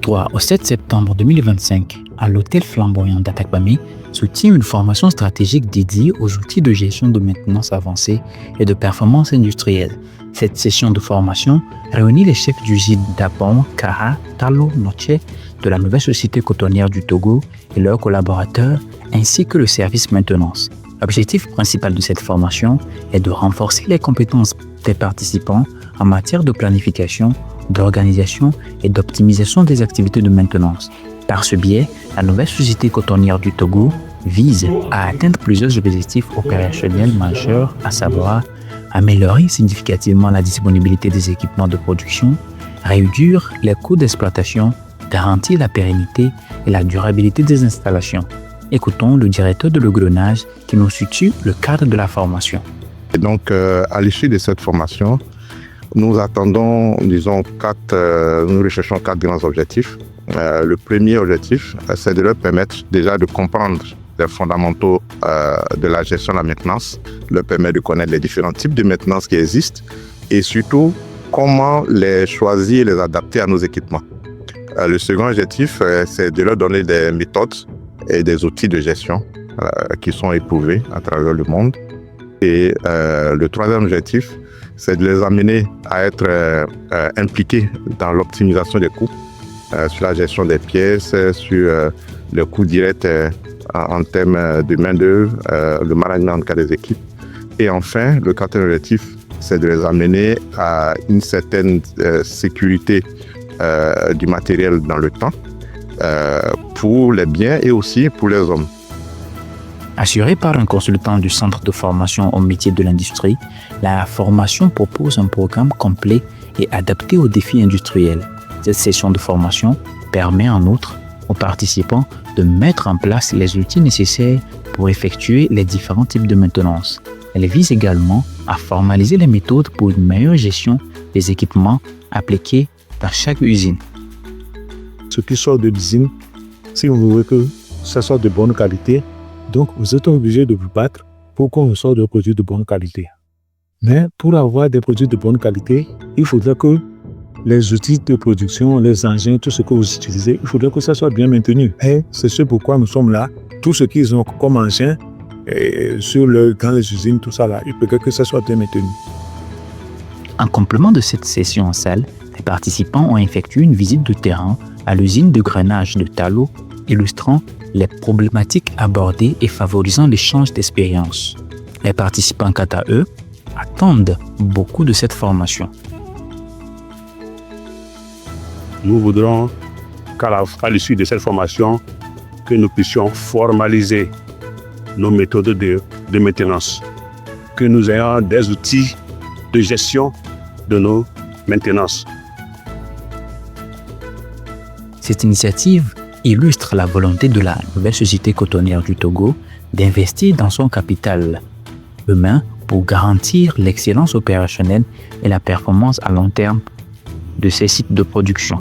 3 au 7 septembre 2025, à l'hôtel flamboyant d'Atakpamé, se tient une formation stratégique dédiée aux outils de gestion de maintenance avancée et de performance industrielle. Cette session de formation réunit les chefs d'usine d'Abon, Kara, Talo, Noche de la nouvelle société cotonnière du Togo et leurs collaborateurs, ainsi que le service maintenance. L'objectif principal de cette formation est de renforcer les compétences des participants en matière de planification, d'organisation et d'optimisation des activités de maintenance. Par ce biais, la nouvelle société cotonnière du Togo vise à atteindre plusieurs objectifs opérationnels majeurs, à savoir améliorer significativement la disponibilité des équipements de production, réduire les coûts d'exploitation, garantir la pérennité et la durabilité des installations. Écoutons le directeur de l'engrenage qui nous situe le cadre de la formation. Et donc, à l'issue de cette formation, nous attendons, nous recherchons 4 grands objectifs. Le premier objectif, c'est de leur permettre déjà de comprendre les fondamentaux de la gestion de la maintenance, leur permettre de connaître les différents types de maintenance qui existent et surtout comment les choisir et les adapter à nos équipements. Le second objectif, c'est de leur donner des méthodes et des outils de gestion qui sont éprouvés à travers le monde. Et le troisième objectif, c'est de les amener à être impliqués dans l'optimisation des coûts, sur la gestion des pièces, sur les coûts directs en termes de main-d'œuvre, le management en cas des équipes. Et enfin, le quatrième objectif, c'est de les amener à une certaine sécurité du matériel dans le temps, pour les biens et aussi pour les hommes. Assurée par un consultant du Centre de formation au métier de l'industrie, la formation propose un programme complet et adapté aux défis industriels. Cette session de formation permet en outre aux participants de mettre en place les outils nécessaires pour effectuer les différents types de maintenance. Elle vise également à formaliser les méthodes pour une meilleure gestion des équipements appliqués dans chaque usine. Ce qui sort de l'usine, si vous voulez que ça soit de bonne qualité, donc vous êtes obligé de vous battre pour qu'on sorte des produits de bonne qualité. Mais pour avoir des produits de bonne qualité, il faudrait que les outils de production, les engins, tout ce que vous utilisez, il faudrait que ça soit bien maintenu. Et c'est ce pourquoi nous sommes là. Tout ce qu'ils ont comme engin, dans les usines, tout ça là, il faudrait que ça soit bien maintenu. En complément de cette session en salle, les participants ont effectué une visite de terrain à l'usine de grainage de Talo, illustrant les problématiques abordées et favorisant l'échange d'expériences. Les participants, quant à eux, attendent beaucoup de cette formation. Nous voudrons qu'à l'issue de cette formation, que nous puissions formaliser nos méthodes de maintenance, que nous ayons des outils de gestion de nos maintenances. Cette initiative illustre la volonté de la nouvelle société cotonnière du Togo d'investir dans son capital humain pour garantir l'excellence opérationnelle et la performance à long terme de ses sites de production.